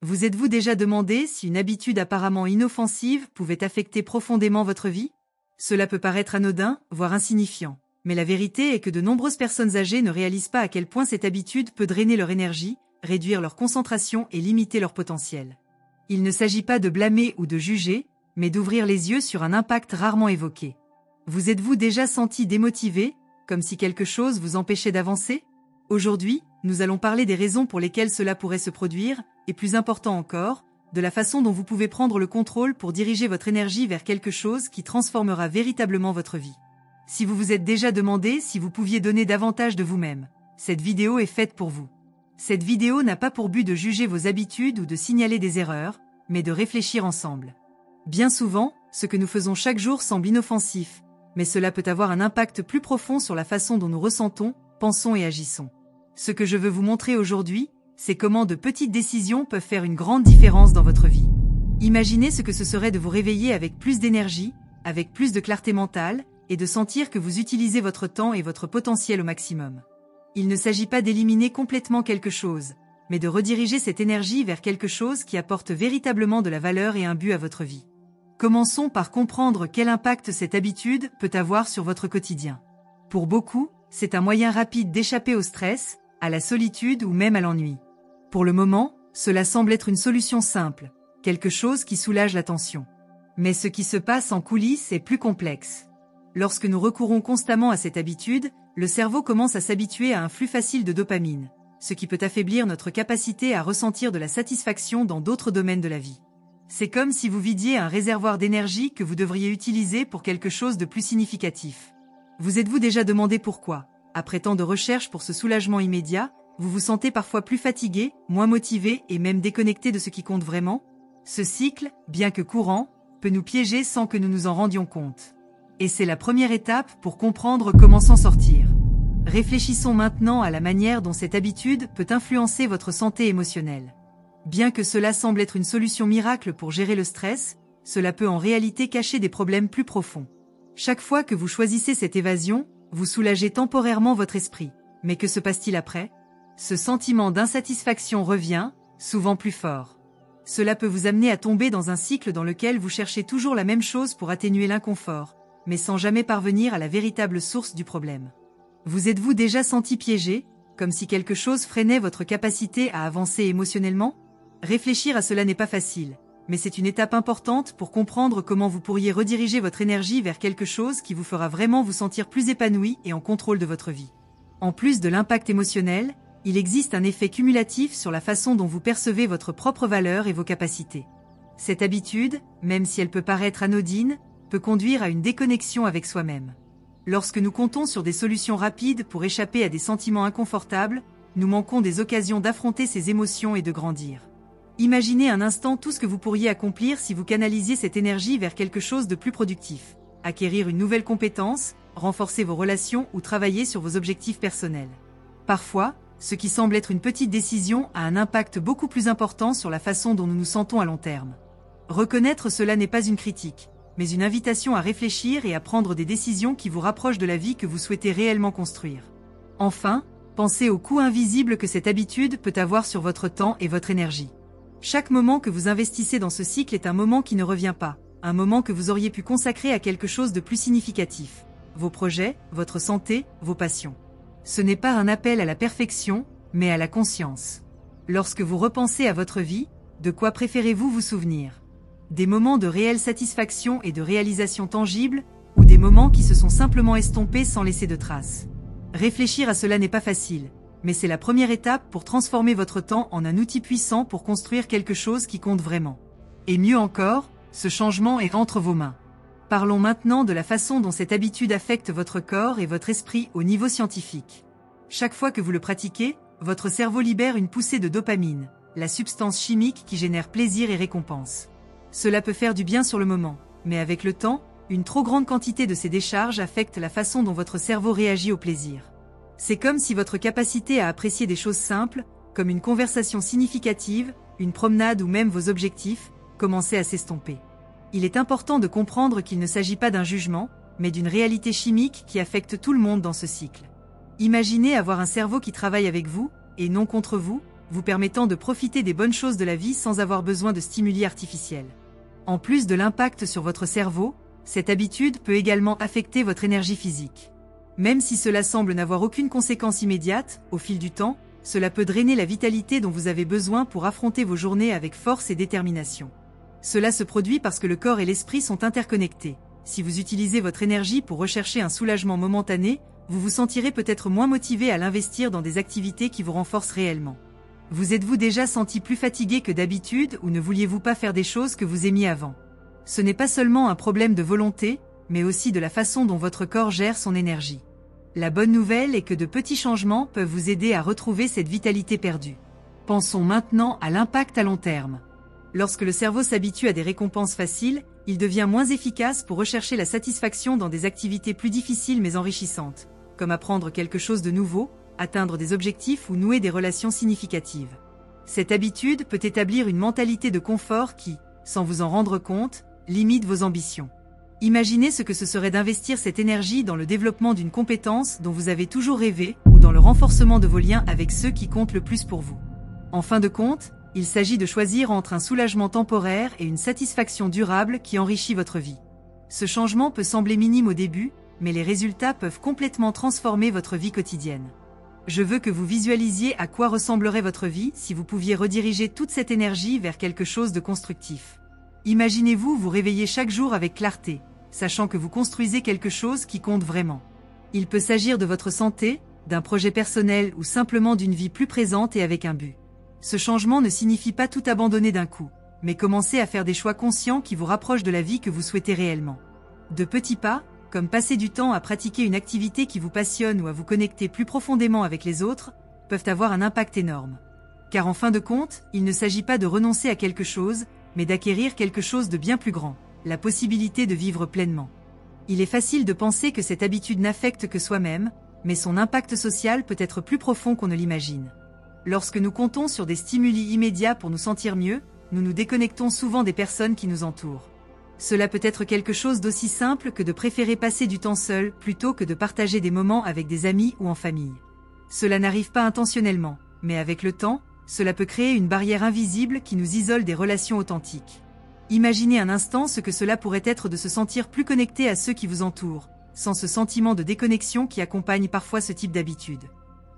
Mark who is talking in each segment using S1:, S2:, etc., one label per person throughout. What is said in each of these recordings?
S1: Vous êtes-vous déjà demandé si une habitude apparemment inoffensive pouvait affecter profondément votre vie? Cela peut paraître anodin, voire insignifiant. Mais la vérité est que de nombreuses personnes âgées ne réalisent pas à quel point cette habitude peut drainer leur énergie, réduire leur concentration et limiter leur potentiel. Il ne s'agit pas de blâmer ou de juger, mais d'ouvrir les yeux sur un impact rarement évoqué. Vous êtes-vous déjà senti démotivé, comme si quelque chose vous empêchait d'avancer? Aujourd'hui, nous allons parler des raisons pour lesquelles cela pourrait se produire, et plus important encore, de la façon dont vous pouvez prendre le contrôle pour diriger votre énergie vers quelque chose qui transformera véritablement votre vie. Si vous vous êtes déjà demandé si vous pouviez donner davantage de vous-même, cette vidéo est faite pour vous. Cette vidéo n'a pas pour but de juger vos habitudes ou de signaler des erreurs, mais de réfléchir ensemble. Bien souvent, ce que nous faisons chaque jour semble inoffensif, mais cela peut avoir un impact plus profond sur la façon dont nous ressentons, pensons et agissons. Ce que je veux vous montrer aujourd'hui, c'est comment de petites décisions peuvent faire une grande différence dans votre vie. Imaginez ce que ce serait de vous réveiller avec plus d'énergie, avec plus de clarté mentale, et de sentir que vous utilisez votre temps et votre potentiel au maximum. Il ne s'agit pas d'éliminer complètement quelque chose, mais de rediriger cette énergie vers quelque chose qui apporte véritablement de la valeur et un but à votre vie. Commençons par comprendre quel impact cette habitude peut avoir sur votre quotidien. Pour beaucoup, c'est un moyen rapide d'échapper au stress, à la solitude ou même à l'ennui. Pour le moment, cela semble être une solution simple, quelque chose qui soulage la tension. Mais ce qui se passe en coulisses est plus complexe. Lorsque nous recourons constamment à cette habitude, le cerveau commence à s'habituer à un flux facile de dopamine, ce qui peut affaiblir notre capacité à ressentir de la satisfaction dans d'autres domaines de la vie. C'est comme si vous vidiez un réservoir d'énergie que vous devriez utiliser pour quelque chose de plus significatif. Vous êtes-vous déjà demandé pourquoi, après tant de recherches pour ce soulagement immédiat, vous vous sentez parfois plus fatigué, moins motivé et même déconnecté de ce qui compte vraiment? Ce cycle, bien que courant, peut nous piéger sans que nous nous en rendions compte. Et c'est la première étape pour comprendre comment s'en sortir. Réfléchissons maintenant à la manière dont cette habitude peut influencer votre santé émotionnelle. Bien que cela semble être une solution miracle pour gérer le stress, cela peut en réalité cacher des problèmes plus profonds. Chaque fois que vous choisissez cette évasion, vous soulagez temporairement votre esprit. Mais que se passe-t-il après? Ce sentiment d'insatisfaction revient, souvent plus fort. Cela peut vous amener à tomber dans un cycle dans lequel vous cherchez toujours la même chose pour atténuer l'inconfort, mais sans jamais parvenir à la véritable source du problème. Vous êtes-vous déjà senti piégé, comme si quelque chose freinait votre capacité à avancer émotionnellement? Réfléchir à cela n'est pas facile, mais c'est une étape importante pour comprendre comment vous pourriez rediriger votre énergie vers quelque chose qui vous fera vraiment vous sentir plus épanoui et en contrôle de votre vie. En plus de l'impact émotionnel, il existe un effet cumulatif sur la façon dont vous percevez votre propre valeur et vos capacités. Cette habitude, même si elle peut paraître anodine, peut conduire à une déconnexion avec soi-même. Lorsque nous comptons sur des solutions rapides pour échapper à des sentiments inconfortables, nous manquons des occasions d'affronter ces émotions et de grandir. Imaginez un instant tout ce que vous pourriez accomplir si vous canalisiez cette énergie vers quelque chose de plus productif. Acquérir une nouvelle compétence, renforcer vos relations ou travailler sur vos objectifs personnels. Parfois, ce qui semble être une petite décision a un impact beaucoup plus important sur la façon dont nous nous sentons à long terme. Reconnaître cela n'est pas une critique, mais une invitation à réfléchir et à prendre des décisions qui vous rapprochent de la vie que vous souhaitez réellement construire. Enfin, pensez au coût invisible que cette habitude peut avoir sur votre temps et votre énergie. Chaque moment que vous investissez dans ce cycle est un moment qui ne revient pas, un moment que vous auriez pu consacrer à quelque chose de plus significatif. Vos projets, votre santé, vos passions. Ce n'est pas un appel à la perfection, mais à la conscience. Lorsque vous repensez à votre vie, de quoi préférez-vous vous souvenir? Des moments de réelle satisfaction et de réalisation tangible, ou des moments qui se sont simplement estompés sans laisser de traces? Réfléchir à cela n'est pas facile, mais c'est la première étape pour transformer votre temps en un outil puissant pour construire quelque chose qui compte vraiment. Et mieux encore, ce changement est entre vos mains. Parlons maintenant de la façon dont cette habitude affecte votre corps et votre esprit au niveau scientifique. Chaque fois que vous le pratiquez, votre cerveau libère une poussée de dopamine, la substance chimique qui génère plaisir et récompense. Cela peut faire du bien sur le moment, mais avec le temps, une trop grande quantité de ces décharges affecte la façon dont votre cerveau réagit au plaisir. C'est comme si votre capacité à apprécier des choses simples, comme une conversation significative, une promenade ou même vos objectifs, commençait à s'estomper. Il est important de comprendre qu'il ne s'agit pas d'un jugement, mais d'une réalité chimique qui affecte tout le monde dans ce cycle. Imaginez avoir un cerveau qui travaille avec vous, et non contre vous, vous permettant de profiter des bonnes choses de la vie sans avoir besoin de stimuli artificiels. En plus de l'impact sur votre cerveau, cette habitude peut également affecter votre énergie physique. Même si cela semble n'avoir aucune conséquence immédiate, au fil du temps, cela peut drainer la vitalité dont vous avez besoin pour affronter vos journées avec force et détermination. Cela se produit parce que le corps et l'esprit sont interconnectés. Si vous utilisez votre énergie pour rechercher un soulagement momentané, vous vous sentirez peut-être moins motivé à l'investir dans des activités qui vous renforcent réellement. Vous êtes-vous déjà senti plus fatigué que d'habitude ou ne vouliez-vous pas faire des choses que vous aimiez avant? Ce n'est pas seulement un problème de volonté, mais aussi de la façon dont votre corps gère son énergie. La bonne nouvelle est que de petits changements peuvent vous aider à retrouver cette vitalité perdue. Pensons maintenant à l'impact à long terme. Lorsque le cerveau s'habitue à des récompenses faciles, il devient moins efficace pour rechercher la satisfaction dans des activités plus difficiles mais enrichissantes, comme apprendre quelque chose de nouveau, atteindre des objectifs ou nouer des relations significatives. Cette habitude peut établir une mentalité de confort qui, sans vous en rendre compte, limite vos ambitions. Imaginez ce que ce serait d'investir cette énergie dans le développement d'une compétence dont vous avez toujours rêvé ou dans le renforcement de vos liens avec ceux qui comptent le plus pour vous. En fin de compte, il s'agit de choisir entre un soulagement temporaire et une satisfaction durable qui enrichit votre vie. Ce changement peut sembler minime au début, mais les résultats peuvent complètement transformer votre vie quotidienne. Je veux que vous visualisiez à quoi ressemblerait votre vie si vous pouviez rediriger toute cette énergie vers quelque chose de constructif. Imaginez-vous vous réveiller chaque jour avec clarté, sachant que vous construisez quelque chose qui compte vraiment. Il peut s'agir de votre santé, d'un projet personnel ou simplement d'une vie plus présente et avec un but. Ce changement ne signifie pas tout abandonner d'un coup, mais commencer à faire des choix conscients qui vous rapprochent de la vie que vous souhaitez réellement. De petits pas, comme passer du temps à pratiquer une activité qui vous passionne ou à vous connecter plus profondément avec les autres, peuvent avoir un impact énorme. Car en fin de compte, il ne s'agit pas de renoncer à quelque chose, mais d'acquérir quelque chose de bien plus grand, la possibilité de vivre pleinement. Il est facile de penser que cette habitude n'affecte que soi-même, mais son impact social peut être plus profond qu'on ne l'imagine. Lorsque nous comptons sur des stimuli immédiats pour nous sentir mieux, nous nous déconnectons souvent des personnes qui nous entourent. Cela peut être quelque chose d'aussi simple que de préférer passer du temps seul plutôt que de partager des moments avec des amis ou en famille. Cela n'arrive pas intentionnellement, mais avec le temps, cela peut créer une barrière invisible qui nous isole des relations authentiques. Imaginez un instant ce que cela pourrait être de se sentir plus connecté à ceux qui vous entourent, sans ce sentiment de déconnexion qui accompagne parfois ce type d'habitude.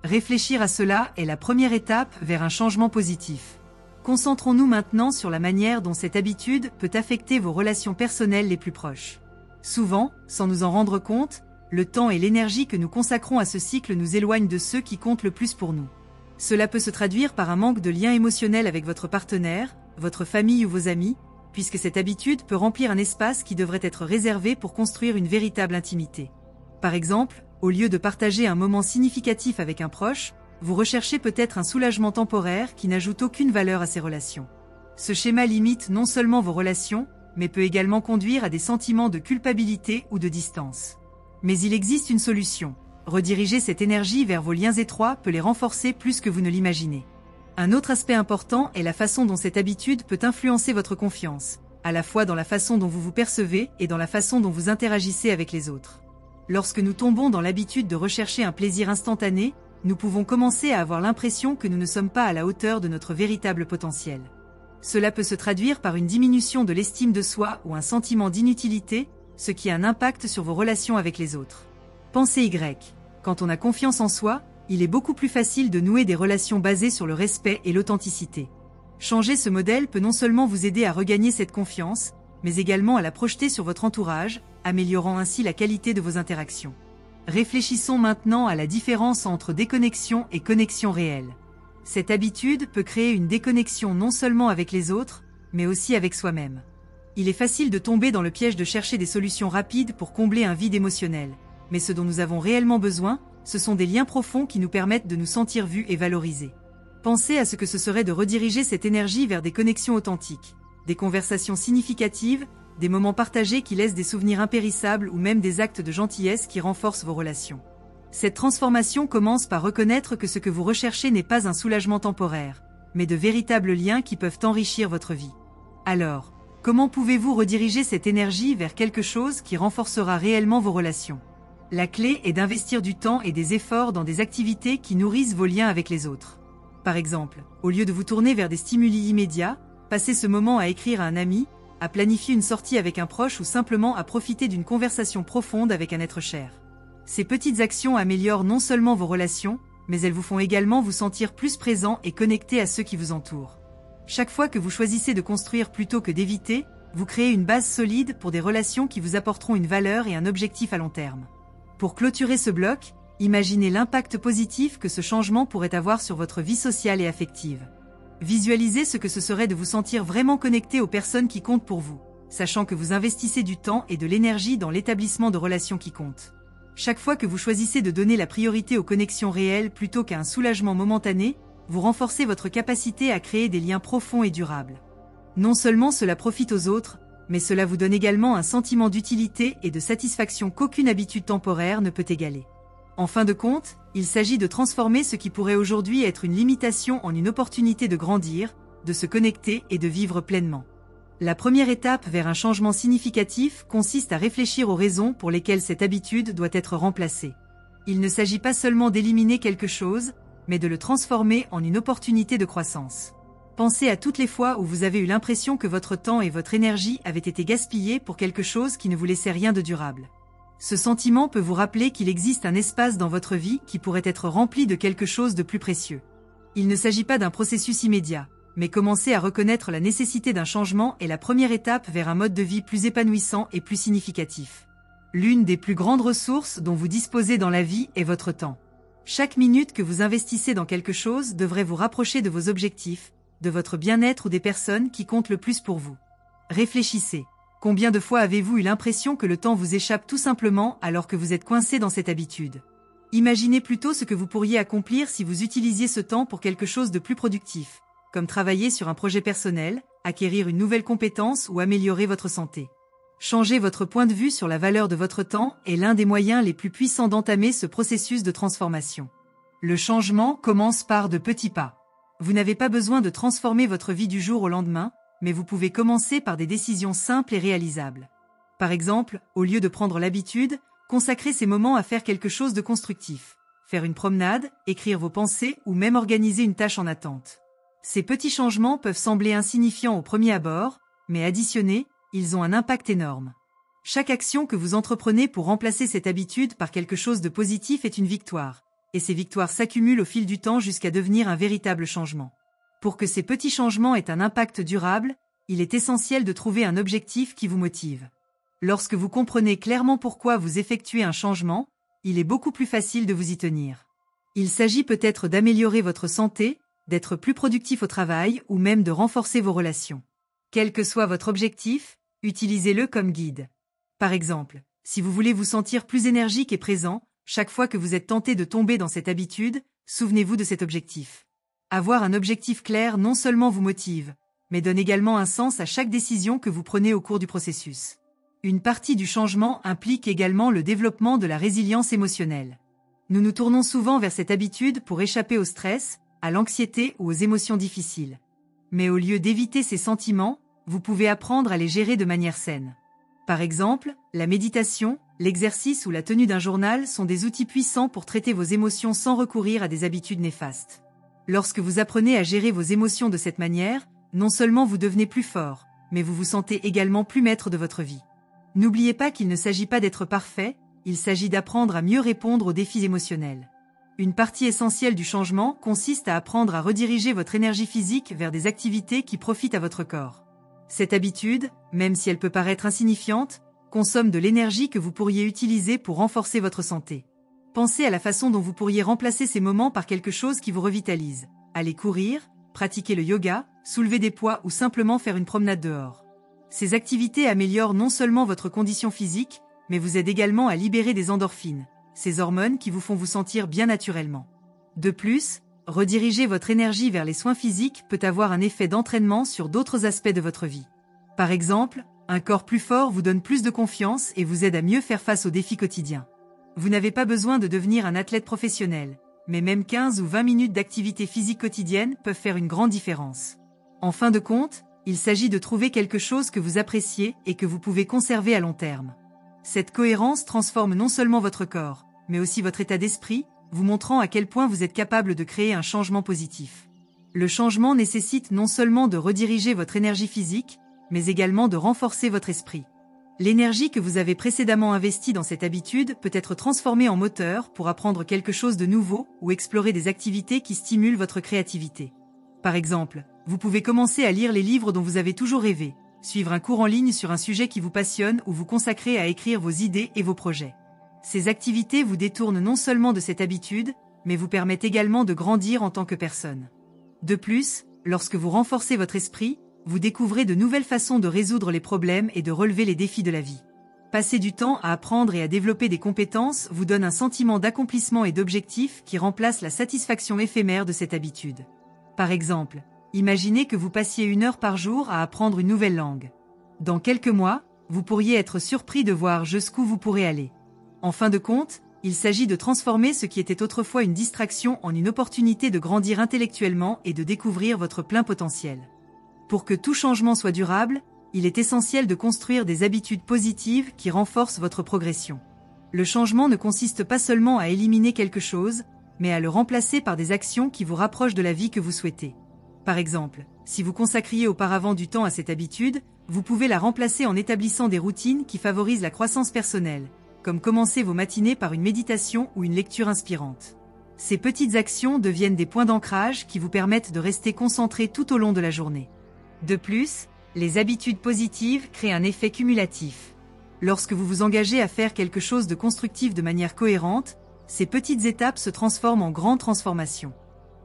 S1: Réfléchir à cela est la première étape vers un changement positif. Concentrons-nous maintenant sur la manière dont cette habitude peut affecter vos relations personnelles les plus proches. Souvent, sans nous en rendre compte, le temps et l'énergie que nous consacrons à ce cycle nous éloignent de ceux qui comptent le plus pour nous. Cela peut se traduire par un manque de lien émotionnel avec votre partenaire, votre famille ou vos amis, puisque cette habitude peut remplir un espace qui devrait être réservé pour construire une véritable intimité. Par exemple, au lieu de partager un moment significatif avec un proche, vous recherchez peut-être un soulagement temporaire qui n'ajoute aucune valeur à ces relations. Ce schéma limite non seulement vos relations, mais peut également conduire à des sentiments de culpabilité ou de distance. Mais il existe une solution. Rediriger cette énergie vers vos liens étroits peut les renforcer plus que vous ne l'imaginez. Un autre aspect important est la façon dont cette habitude peut influencer votre confiance, à la fois dans la façon dont vous vous percevez et dans la façon dont vous interagissez avec les autres. Lorsque nous tombons dans l'habitude de rechercher un plaisir instantané, nous pouvons commencer à avoir l'impression que nous ne sommes pas à la hauteur de notre véritable potentiel. Cela peut se traduire par une diminution de l'estime de soi ou un sentiment d'inutilité, ce qui a un impact sur vos relations avec les autres. Pensez Y. Quand on a confiance en soi, il est beaucoup plus facile de nouer des relations basées sur le respect et l'authenticité. Changer ce modèle peut non seulement vous aider à regagner cette confiance, mais également à la projeter sur votre entourage, améliorant ainsi la qualité de vos interactions. Réfléchissons maintenant à la différence entre déconnexion et connexion réelle. Cette habitude peut créer une déconnexion non seulement avec les autres, mais aussi avec soi-même. Il est facile de tomber dans le piège de chercher des solutions rapides pour combler un vide émotionnel, mais ce dont nous avons réellement besoin, ce sont des liens profonds qui nous permettent de nous sentir vus et valorisés. Pensez à ce que ce serait de rediriger cette énergie vers des connexions authentiques, des conversations significatives, des moments partagés qui laissent des souvenirs impérissables ou même des actes de gentillesse qui renforcent vos relations. Cette transformation commence par reconnaître que ce que vous recherchez n'est pas un soulagement temporaire, mais de véritables liens qui peuvent enrichir votre vie. Alors, comment pouvez-vous rediriger cette énergie vers quelque chose qui renforcera réellement vos relations ? La clé est d'investir du temps et des efforts dans des activités qui nourrissent vos liens avec les autres. Par exemple, au lieu de vous tourner vers des stimuli immédiats, passez ce moment à écrire à un ami, à planifier une sortie avec un proche ou simplement à profiter d'une conversation profonde avec un être cher. Ces petites actions améliorent non seulement vos relations, mais elles vous font également vous sentir plus présent et connecté à ceux qui vous entourent. Chaque fois que vous choisissez de construire plutôt que d'éviter, vous créez une base solide pour des relations qui vous apporteront une valeur et un objectif à long terme. Pour clôturer ce bloc, imaginez l'impact positif que ce changement pourrait avoir sur votre vie sociale et affective. Visualisez ce que ce serait de vous sentir vraiment connecté aux personnes qui comptent pour vous, sachant que vous investissez du temps et de l'énergie dans l'établissement de relations qui comptent. Chaque fois que vous choisissez de donner la priorité aux connexions réelles plutôt qu'à un soulagement momentané, vous renforcez votre capacité à créer des liens profonds et durables. Non seulement cela profite aux autres, mais cela vous donne également un sentiment d'utilité et de satisfaction qu'aucune habitude temporaire ne peut égaler. En fin de compte, il s'agit de transformer ce qui pourrait aujourd'hui être une limitation en une opportunité de grandir, de se connecter et de vivre pleinement. La première étape vers un changement significatif consiste à réfléchir aux raisons pour lesquelles cette habitude doit être remplacée. Il ne s'agit pas seulement d'éliminer quelque chose, mais de le transformer en une opportunité de croissance. Pensez à toutes les fois où vous avez eu l'impression que votre temps et votre énergie avaient été gaspillés pour quelque chose qui ne vous laissait rien de durable. Ce sentiment peut vous rappeler qu'il existe un espace dans votre vie qui pourrait être rempli de quelque chose de plus précieux. Il ne s'agit pas d'un processus immédiat, mais commencer à reconnaître la nécessité d'un changement est la première étape vers un mode de vie plus épanouissant et plus significatif. L'une des plus grandes ressources dont vous disposez dans la vie est votre temps. Chaque minute que vous investissez dans quelque chose devrait vous rapprocher de vos objectifs, de votre bien-être ou des personnes qui comptent le plus pour vous. Réfléchissez. Combien de fois avez-vous eu l'impression que le temps vous échappe tout simplement alors que vous êtes coincé dans cette habitude? Imaginez plutôt ce que vous pourriez accomplir si vous utilisiez ce temps pour quelque chose de plus productif, comme travailler sur un projet personnel, acquérir une nouvelle compétence ou améliorer votre santé. Changer votre point de vue sur la valeur de votre temps est l'un des moyens les plus puissants d'entamer ce processus de transformation. Le changement commence par de petits pas. Vous n'avez pas besoin de transformer votre vie du jour au lendemain, mais vous pouvez commencer par des décisions simples et réalisables. Par exemple, au lieu de prendre l'habitude, consacrez ces moments à faire quelque chose de constructif. Faire une promenade, écrire vos pensées ou même organiser une tâche en attente. Ces petits changements peuvent sembler insignifiants au premier abord, mais additionnés, ils ont un impact énorme. Chaque action que vous entreprenez pour remplacer cette habitude par quelque chose de positif est une victoire, et ces victoires s'accumulent au fil du temps jusqu'à devenir un véritable changement. Pour que ces petits changements aient un impact durable, il est essentiel de trouver un objectif qui vous motive. Lorsque vous comprenez clairement pourquoi vous effectuez un changement, il est beaucoup plus facile de vous y tenir. Il s'agit peut-être d'améliorer votre santé, d'être plus productif au travail ou même de renforcer vos relations. Quel que soit votre objectif, utilisez-le comme guide. Par exemple, si vous voulez vous sentir plus énergique et présent, chaque fois que vous êtes tenté de tomber dans cette habitude, souvenez-vous de cet objectif. Avoir un objectif clair non seulement vous motive, mais donne également un sens à chaque décision que vous prenez au cours du processus. Une partie du changement implique également le développement de la résilience émotionnelle. Nous nous tournons souvent vers cette habitude pour échapper au stress, à l'anxiété ou aux émotions difficiles. Mais au lieu d'éviter ces sentiments, vous pouvez apprendre à les gérer de manière saine. Par exemple, la méditation, l'exercice ou la tenue d'un journal sont des outils puissants pour traiter vos émotions sans recourir à des habitudes néfastes. Lorsque vous apprenez à gérer vos émotions de cette manière, non seulement vous devenez plus fort, mais vous vous sentez également plus maître de votre vie. N'oubliez pas qu'il ne s'agit pas d'être parfait, il s'agit d'apprendre à mieux répondre aux défis émotionnels. Une partie essentielle du changement consiste à apprendre à rediriger votre énergie physique vers des activités qui profitent à votre corps. Cette habitude, même si elle peut paraître insignifiante, consomme de l'énergie que vous pourriez utiliser pour renforcer votre santé. Pensez à la façon dont vous pourriez remplacer ces moments par quelque chose qui vous revitalise. Aller courir, pratiquer le yoga, soulever des poids ou simplement faire une promenade dehors. Ces activités améliorent non seulement votre condition physique, mais vous aident également à libérer des endorphines, ces hormones qui vous font vous sentir bien naturellement. De plus, rediriger votre énergie vers les soins physiques peut avoir un effet d'entraînement sur d'autres aspects de votre vie. Par exemple, un corps plus fort vous donne plus de confiance et vous aide à mieux faire face aux défis quotidiens. Vous n'avez pas besoin de devenir un athlète professionnel, mais même 15 ou 20 minutes d'activité physique quotidienne peuvent faire une grande différence. En fin de compte, il s'agit de trouver quelque chose que vous appréciez et que vous pouvez conserver à long terme. Cette cohérence transforme non seulement votre corps, mais aussi votre état d'esprit, vous montrant à quel point vous êtes capable de créer un changement positif. Le changement nécessite non seulement de rediriger votre énergie physique, mais également de renforcer votre esprit. L'énergie que vous avez précédemment investie dans cette habitude peut être transformée en moteur pour apprendre quelque chose de nouveau ou explorer des activités qui stimulent votre créativité. Par exemple, vous pouvez commencer à lire les livres dont vous avez toujours rêvé, suivre un cours en ligne sur un sujet qui vous passionne ou vous consacrer à écrire vos idées et vos projets. Ces activités vous détournent non seulement de cette habitude, mais vous permettent également de grandir en tant que personne. De plus, lorsque vous renforcez votre esprit, vous découvrez de nouvelles façons de résoudre les problèmes et de relever les défis de la vie. Passer du temps à apprendre et à développer des compétences vous donne un sentiment d'accomplissement et d'objectif qui remplace la satisfaction éphémère de cette habitude. Par exemple, imaginez que vous passiez 1 heure par jour à apprendre une nouvelle langue. Dans quelques mois, vous pourriez être surpris de voir jusqu'où vous pourrez aller. En fin de compte, il s'agit de transformer ce qui était autrefois une distraction en une opportunité de grandir intellectuellement et de découvrir votre plein potentiel. Pour que tout changement soit durable, il est essentiel de construire des habitudes positives qui renforcent votre progression. Le changement ne consiste pas seulement à éliminer quelque chose, mais à le remplacer par des actions qui vous rapprochent de la vie que vous souhaitez. Par exemple, si vous consacriez auparavant du temps à cette habitude, vous pouvez la remplacer en établissant des routines qui favorisent la croissance personnelle, comme commencer vos matinées par une méditation ou une lecture inspirante. Ces petites actions deviennent des points d'ancrage qui vous permettent de rester concentré tout au long de la journée. De plus, les habitudes positives créent un effet cumulatif. Lorsque vous vous engagez à faire quelque chose de constructif de manière cohérente, ces petites étapes se transforment en grandes transformations.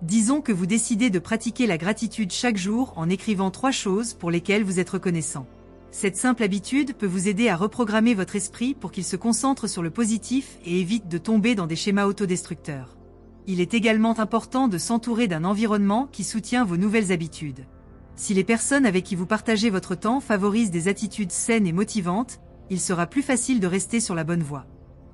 S1: Disons que vous décidez de pratiquer la gratitude chaque jour en écrivant 3 choses pour lesquelles vous êtes reconnaissant. Cette simple habitude peut vous aider à reprogrammer votre esprit pour qu'il se concentre sur le positif et évite de tomber dans des schémas autodestructeurs. Il est également important de s'entourer d'un environnement qui soutient vos nouvelles habitudes. Si les personnes avec qui vous partagez votre temps favorisent des attitudes saines et motivantes, il sera plus facile de rester sur la bonne voie.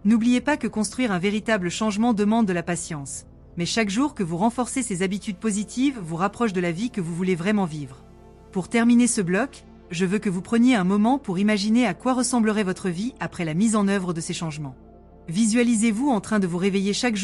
S1: N'oubliez pas que construire un véritable changement demande de la patience, mais chaque jour que vous renforcez ces habitudes positives vous rapproche de la vie que vous voulez vraiment vivre. Pour terminer ce bloc, je veux que vous preniez un moment pour imaginer à quoi ressemblerait votre vie après la mise en œuvre de ces changements. Visualisez-vous en train de vous réveiller chaque jour